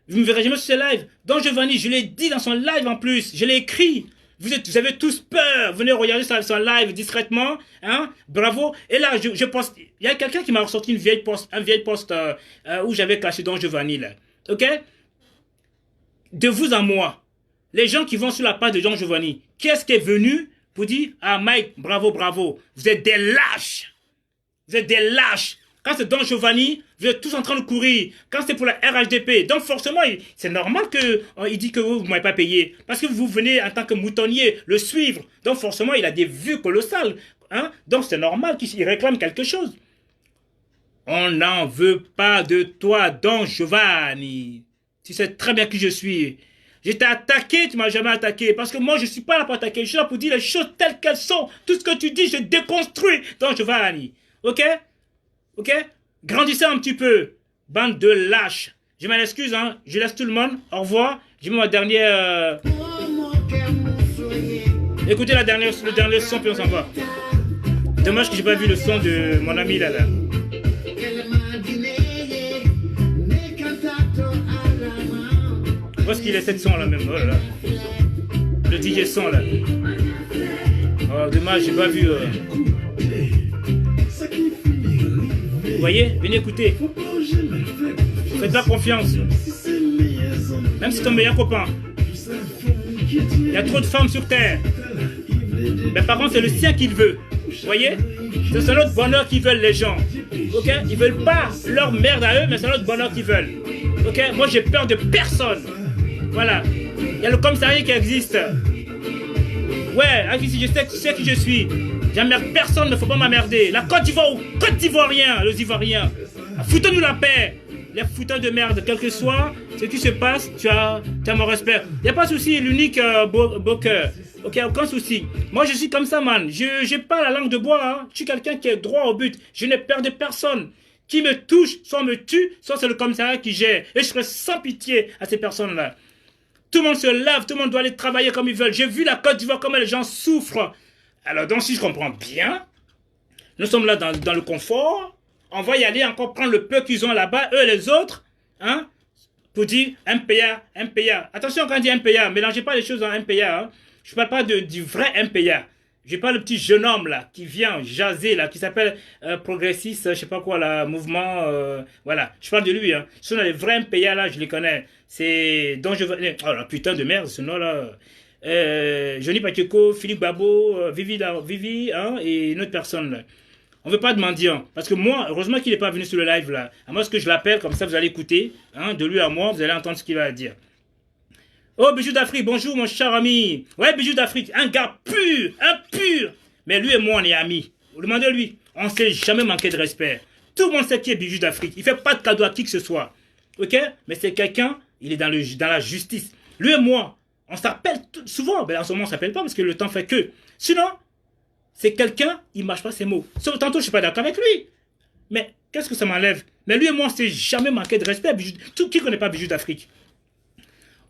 Vous me verrez jamais sur ses lives. Don Giovanni, je l'ai dit dans son live en plus. Je l'ai écrit. Vous avez tous peur. Venez regarder son live discrètement. Hein? Bravo. Et là, je pense... Il y a quelqu'un qui m'a ressorti un vieil post où j'avais caché Don Giovanni. Là. Ok? De vous à moi. Les gens qui vont sur la page de Don Giovanni. Qui est-ce qui est venu pour dire, ah Mike, bravo, bravo. Vous êtes des lâches. Vous êtes des lâches. Quand c'est Don Giovanni, vous êtes tous en train de courir. Quand c'est pour la RHDP, donc forcément, c'est normal qu'il dit que vous ne m'avez pas payé. Parce que vous venez en tant que moutonnier le suivre. Donc forcément, il a des vues colossales. Hein? Donc c'est normal qu'il réclame quelque chose. On n'en veut pas de toi, Don Giovanni. Tu sais très bien qui je suis. Je t'ai attaqué, tu m'as jamais attaqué. Parce que moi, je ne suis pas là pour attaquer. Je suis là pour dire les choses telles qu'elles sont. Tout ce que tu dis, je déconstruis, Don Giovanni. Ok? Ok? Grandissez un petit peu. Bande de lâches. Je m'en excuse, hein. Je laisse tout le monde. Au revoir. J'ai mis ma dernière... Écoutez le dernier son, puis on s'en va. Dommage que j'ai pas vu le son de mon ami là. Où est-ce qu'il est cette son là même? Oh là là. Le DJ son là. Oh, dommage, j'ai pas vu. Vous voyez, venez écouter. Faites-moi confiance. Même si c'est ton meilleur copain. Il y a trop de femmes sur terre. Mais par contre, c'est le sien qu'il veut. Vous voyez? C'est notre bonheur qu'ils veulent les gens. Ok? Ils veulent pas leur merde à eux, mais c'est notre bonheur qu'ils veulent. Ok? Moi, j'ai peur de personne. Voilà. Il y a le commissariat qui existe. Ouais, je sais qui je suis. J'emmerde personne, il ne faut pas m'emmerder. La Côte d'Ivoire ou Côte d'Ivoirien, les Ivoiriens. Foutons-nous la paix. Les foutons de merde, quel que soit ce qui se passe, tu as mon respect. Il n'y a pas de souci, l'unique beau cœur. Ok, aucun souci. Moi, je suis comme ça, man. Je n'ai pas la langue de bois. Hein. Je suis quelqu'un qui est droit au but. Je n'ai peur de personne. Qui me touche, soit me tue, soit c'est le commissariat qui gère. Et je serai sans pitié à ces personnes-là. Tout le monde se lave, tout le monde doit aller travailler comme ils veulent. J'ai vu la Côte d'Ivoire, comment les gens souffrent. Alors, donc, si je comprends bien, nous sommes là dans le confort. On va y aller encore prendre le peu qu'ils ont là-bas, eux les autres, hein, pour dire MPA, MPA. Attention quand on dit MPA, mélangez pas les choses en MPA. Hein. Je ne parle pas du vrai MPA. Je parle du petit jeune homme là, qui vient jaser là, qui s'appelle progressiste, je sais pas quoi là, mouvement, voilà. Je parle de lui, hein. Ce sont les vrais MPA là, je les connais. C'est dont je veux. Oh la putain de merde, ce nom là. Johnny Pacheco, Philippe Babo, Vivi, hein, et une autre personne là. On ne veut pas de mendiant. Parce que moi, heureusement qu'il n'est pas venu sur le live là. À moi, ce que je l'appelle, comme ça vous allez écouter. Hein, de lui à moi, vous allez entendre ce qu'il va dire. Oh, Bijou d'Afrique, bonjour mon cher ami. Ouais, Bijou d'Afrique, un gars pur, un pur. Mais lui et moi, on est amis. Vous demandez-lui. On ne s'est jamais manqué de respect. Tout le monde sait qui est Bijou d'Afrique. Il ne fait pas de cadeau à qui que ce soit. Ok? Mais c'est quelqu'un, il est dans la justice. Lui et moi, on s'appelle souvent. Ben, en ce moment, on ne s'appelle pas parce que le temps fait que. Sinon, c'est quelqu'un, il ne mâche pas ses mots. Sauf tantôt, je ne suis pas d'accord avec lui. Mais qu'est-ce que ça m'enlève? Mais lui et moi, on ne s'est jamais manqué de respect. Tout qui ne connaît pas Bijou d'Afrique.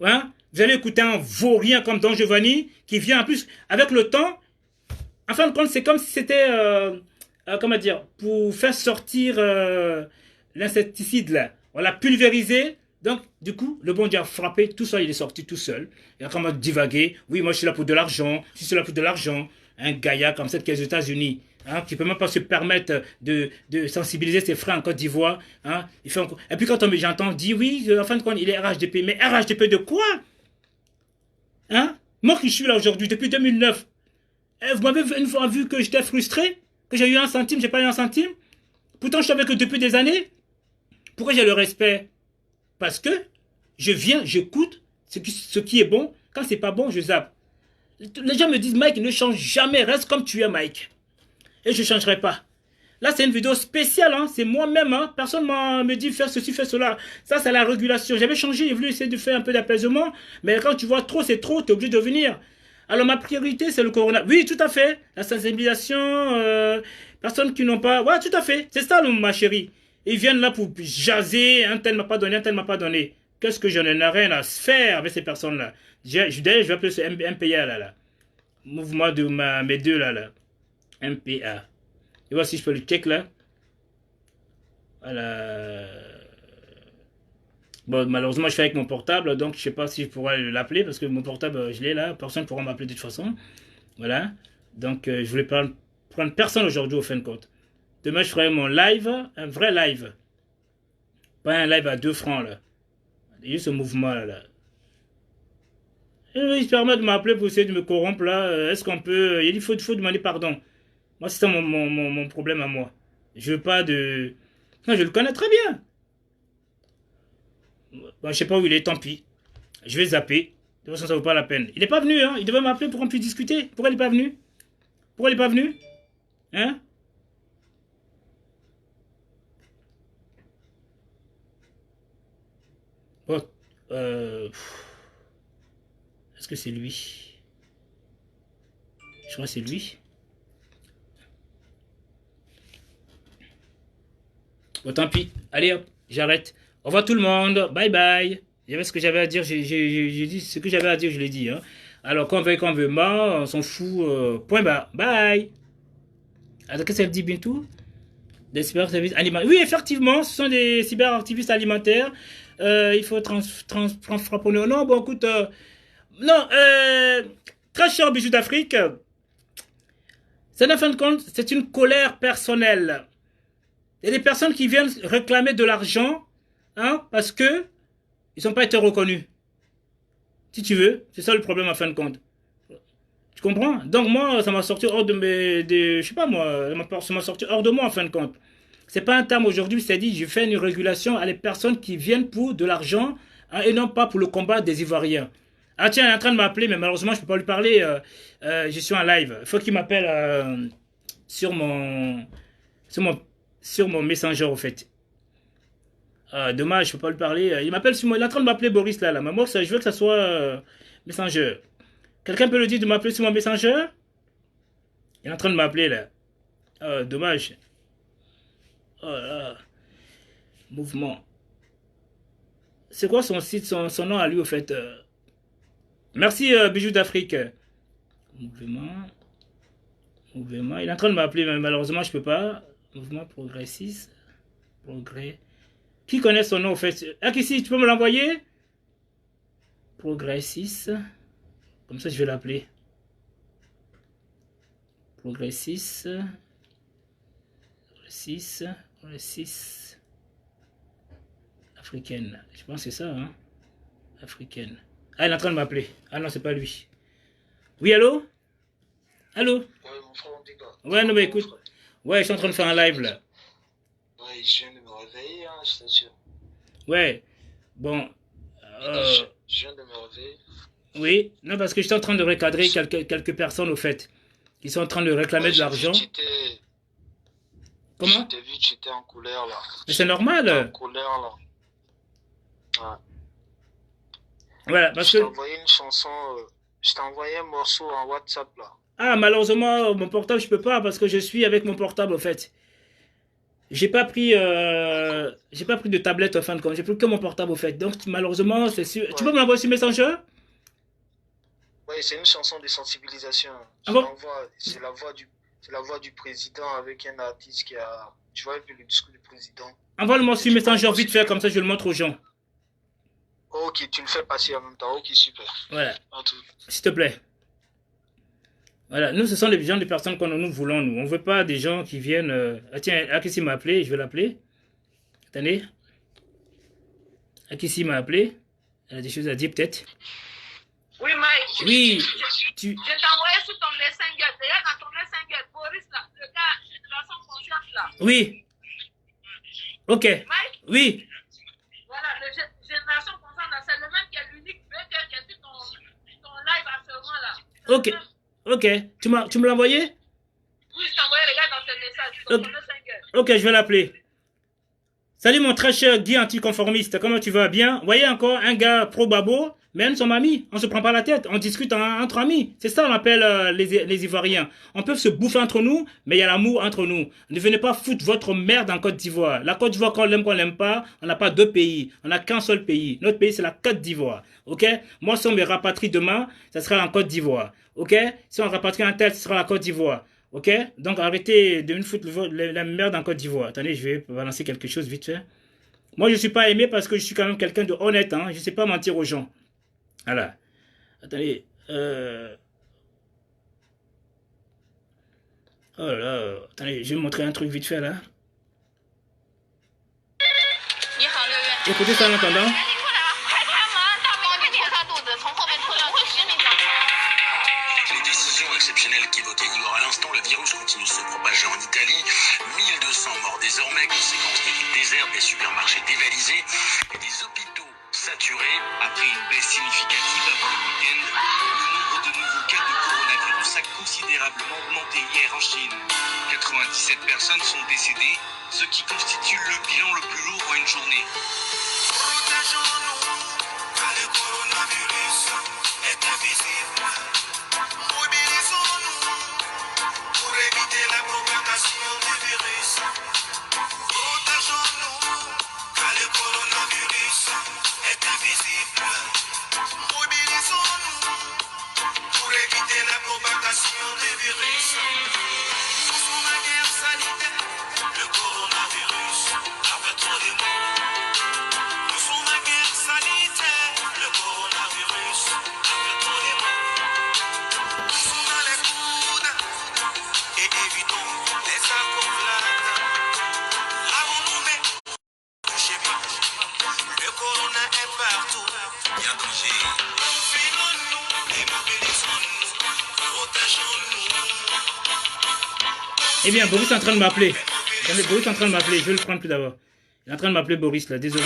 Hein? Vous allez écouter un vaurien comme Don Giovanni, qui vient en plus, avec le temps, en fin de compte, c'est comme si c'était, comment dire, pour faire sortir l'insecticide là. On l'a pulvérisé. Donc, du coup, le bon Dieu a frappé, tout ça, il est sorti tout seul. Il a commencé à divaguer. Oui, moi, je suis là pour de l'argent. Je suis là pour de l'argent. Un gaillard comme ça qui est aux États-Unis, hein, qui ne peut même pas se permettre de sensibiliser ses frères en Côte d'Ivoire. Hein, et puis quand j'entends dire oui, en fin de compte, il est RHDP. Mais RHDP de quoi? Hein? Moi qui suis là aujourd'hui, depuis 2009, vous m'avez une fois vu que j'étais frustré, que j'ai eu 1 centime, j'ai pas eu 1 centime. Pourtant, je savais que depuis des années. Pourquoi j'ai le respect? Parce que je viens, j'écoute ce qui est bon. Quand c'est pas bon, je zappe. Les gens me disent, Mike, ne change jamais, reste comme tu es, Mike. Et je ne changerai pas. Là, c'est une vidéo spéciale, hein. C'est moi-même, hein. Personne ne me dit faire ceci, faire cela. Ça, c'est la régulation. J'avais changé, j'ai voulu essayer de faire un peu d'apaisement, mais quand tu vois trop, c'est trop, tu es obligé de venir. Alors, ma priorité, c'est le corona. Oui, tout à fait. La sensibilisation, personnes qui n'ont pas... Ouais, tout à fait. C'est ça, ma chérie. Ils viennent là pour jaser, un tel m'a pas donné, un tel m'a pas donné. Qu'est-ce que j'en ai rien à se faire avec ces personnes-là? D'ailleurs, je vais appeler ce MPA là. Mouvement de mes deux là. MPA. Et voir si je peux le check là. Voilà. Bon, malheureusement, je fais avec mon portable, donc je sais pas si je pourrais l'appeler parce que mon portable, je l'ai là. Personne ne pourra m'appeler de toute façon. Voilà. Donc, je voulais prendre personne aujourd'hui au fin de compte. Demain, je ferai mon live, un vrai live. Pas un live à 2 francs là. Il y a ce mouvement là. Et il se permet de m'appeler pour essayer de me corrompre là. Est-ce qu'on peut... Il faut demander pardon. Moi, c'est ça mon problème à moi. Je veux pas de... Non, je le connais très bien. Bon, je sais pas où il est, tant pis. Je vais zapper. De toute façon, ça vaut pas la peine. Il n'est pas venu, hein. Il devait m'appeler pour qu'on puisse discuter. Pourquoi il n'est pas venu? Pourquoi il n'est pas venu? Hein? Bon, est-ce que c'est lui? Je crois que c'est lui. Bon, tant pis. Allez, hop, j'arrête. Au revoir tout le monde. Bye bye. J'avais ce que j'avais à dire. J'ai dit ce que j'avais à dire, je l'ai dit. Hein. Alors, qu'on veuille, qu'on veut pas, on s'en fout. Point barre. Bye. Alors, qu'est-ce qu'elle dit bientôt? Des cyberservices alimentaires. Oui, effectivement, ce sont des cyberactivistes alimentaires. Il faut frapper. Non, bon, écoute, Non, très cher bijou d'Afrique, c'est en fin de compte, c'est une colère personnelle. Il y a des personnes qui viennent réclamer de l'argent, hein, parce que ils n'ont pas été reconnus. Si tu veux, c'est ça le problème en fin de compte. Tu comprends? Donc moi, ça m'a sorti hors de mes... je sais pas moi, ça m'a sorti hors de moi en fin de compte. C'est pas un terme aujourd'hui, c'est-à-dire je fais une régulation à les personnes qui viennent pour de l'argent, hein, et non pas pour le combat des Ivoiriens. Ah tiens, il est en train de m'appeler, mais malheureusement je peux pas lui parler, je suis en live. Il faut qu'il m'appelle sur mon... sur mon... sur mon messenger au fait. Dommage, je peux pas lui parler. Il m'appelle sur mon... Il est en train de m'appeler Boris là, mais moi je veux que ça soit messenger. Quelqu'un peut le dire de m'appeler sur mon messenger? Il est en train de m'appeler là. Dommage. Oh là là. Mouvement. C'est quoi son site, son nom à lui au fait? Merci Bijou d'Afrique. Mouvement. Mouvement. Il est en train de m'appeler, mais malheureusement je peux pas. Mouvement progressiste. Progrès. Qui connaît son nom au fait? Ah, ici, tu peux me l'envoyer? Progressiste. Comme ça je vais l'appeler. Progressiste. Progressiste. Africaine. Je pense que c'est ça, hein? Africaine. Ah, il est en train de m'appeler. Ah non, c'est pas lui. Oui, allô? Allô? Ouais, mon frère, on dit quoi? Ouais, non, mais écoute. Ouais, je suis en train de faire un live là. Ouais, je viens de me réveiller, hein, je t'assure. Ouais. Bon. Je viens de me réveiller. Oui. Non, parce que j'étais en train de recadrer quelques personnes au fait. Qui sont en train de réclamer de l'argent. Comment? Je t'ai vu, tu étais en couleur là. Mais c'est normal. En couleur là. Ouais. Voilà, parce que... Je t'ai envoyé une chanson, je t'ai envoyé un morceau en WhatsApp là. Ah, malheureusement, mon portable, je peux pas parce que je suis avec mon portable au fait. J'ai pas pris de tablette en fin de compte. J'ai pris que mon portable au fait. Donc, malheureusement, c'est sûr. Ouais. Tu peux me l'envoyer sur Messenger? Oui, c'est une chanson de sensibilisation. Ah bon? C'est la voix du président avec un artiste qui a... Tu vois un peu le discours du président. Envoie-le-moi sur Messenger vite fait, comme ça je le montre aux gens. Ok, tu le fais passer en même temps. Ok, super. Voilà. S'il te plaît. Voilà, nous, ce sont les gens, des personnes que nous voulons, nous. On ne veut pas des gens qui viennent... Ah tiens, Akissi m'a appelé, je vais l'appeler. Attendez. Akissi m'a appelé. Elle a des choses à dire, peut-être. Oui, Mike. Oui. Je t'ai envoyé sur ton messenger. D'ailleurs, dans ton messenger, Boris, là, le gars, génération consciente, là. Oui. Ok. Mike? Oui. Voilà, le génération consciente, là, c'est le même qui est l'unique buteur qui a fait ton live à ce moment-là. Ok. Ok. Tu me l'as envoyé? Oui, je t'ai envoyé, regarde dans tes messages, dans ton messenger. Ok, je vais l'appeler. Salut mon très cher Guy anticonformiste, comment tu vas? Bien? Vous voyez encore un gars pro-babo, mais nous sommes amis, on se prend pas la tête, on discute entre amis. C'est ça on appelle les Ivoiriens. On peut se bouffer entre nous, mais il y a l'amour entre nous. Ne venez pas foutre votre merde en Côte d'Ivoire. La Côte d'Ivoire, qu'on l'aime pas, on n'a pas deux pays, on n'a qu'un seul pays. Notre pays c'est la Côte d'Ivoire, ok? Moi si on me rapatrie demain, ça sera en Côte d'Ivoire, ok? Si on rapatrie un tel, ce sera la Côte d'Ivoire. Ok? Donc arrêtez de me foutre la merde en Côte d'Ivoire. Attendez, je vais balancer quelque chose vite fait. Moi, je ne suis pas aimé parce que je suis quand même quelqu'un de honnête. Hein? Je ne sais pas mentir aux gens. Voilà. Attendez. Oh là là. Attendez, je vais vous montrer un truc vite fait là. Écoutez ça en attendant. Exceptionnel qu'évoquait Igor à l'instant, le virus continue de se propager en Italie. 1200 morts désormais, conséquence des villes désertes, des supermarchés dévalisés et des hôpitaux saturés. Après une baisse significative avant le week-end, le nombre de nouveaux cas de coronavirus a considérablement augmenté hier en Chine. 97 personnes sont décédées, ce qui constitue le bilan le plus lourd en une journée. corona est partout. Il y a danger. Filons-nous, démobilisons-nous, protégeons-nous. Eh bien, Boris est en train de m'appeler. Boris est en train de m'appeler. Je vais le prendre plus d'abord. Il est en train de m'appeler Boris là. Désolé.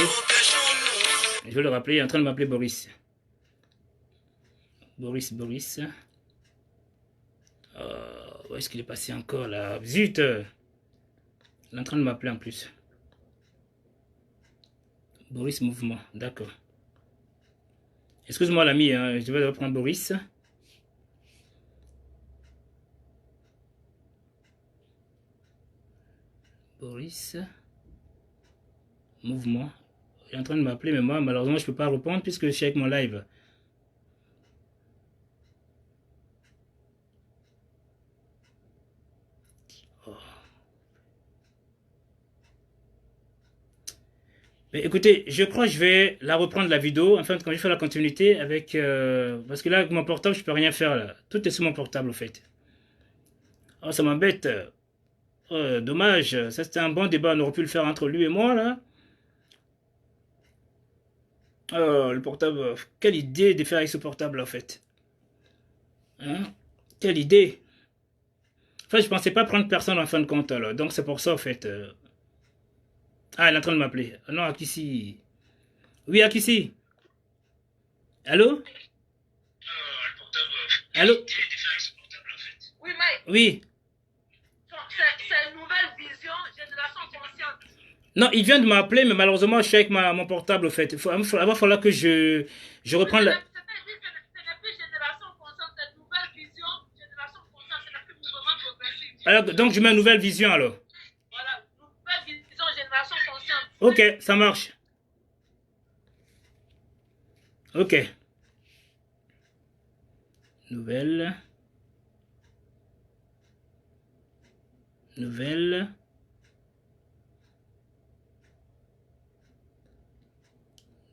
Je vais le rappeler. Il est en train de m'appeler Boris. Boris. Où est-ce qu'il est passé encore là? Zut! Il est en train de m'appeler en plus. Boris Mouvement. D'accord. Excuse-moi l'ami. Hein, je vais reprendre Boris. Boris Mouvement. Il est en train de m'appeler, mais moi, malheureusement, je ne peux pas répondre puisque je suis avec mon live. Oh. Mais écoutez, je crois que je vais la reprendre la vidéo. Enfin, quand je fais la continuité avec... parce que là, avec mon portable, je peux rien faire là. Tout est sur mon portable, en fait. Oh, ça m'embête. Dommage, ça c'était un bon débat, on aurait pu le faire entre lui et moi là. Le portable, quelle idée de faire avec ce portable en fait. Hein? Quelle idée. Enfin, je pensais pas prendre personne en fin de compte alors, donc c'est pour ça en fait. Ah, elle est en train de m'appeler. Ah, non, Akissi. Oui, Akissi. Allô? Allô? Oui, Mike. Oui. C'est une nouvelle vision, génération consciente. Non, il vient de m'appeler, mais malheureusement, je suis avec mon portable, en fait. Il va falloir que je reprenne la... Ce n'est plus génération consciente, c'est une nouvelle vision, génération consciente, ce n'est plus mouvement progressif. Alors, donc, je mets une nouvelle vision, alors. Voilà, nouvelle vision, génération consciente. Ok, ça marche. Ok. Nouvelle.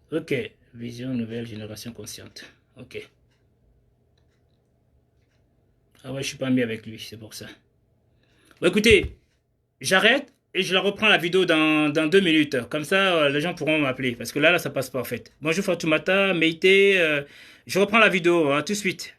Ok, vision nouvelle génération consciente. Ok. Ah ouais, je suis pas mis avec lui, c'est pour ça. Bon, écoutez, j'arrête et je la reprends la vidéo dans 2 minutes. Comme ça, les gens pourront m'appeler. Parce que là, ça passe pas en fait. Bonjour Fatoumata, Meïté. Je reprends la vidéo, hein, tout de suite.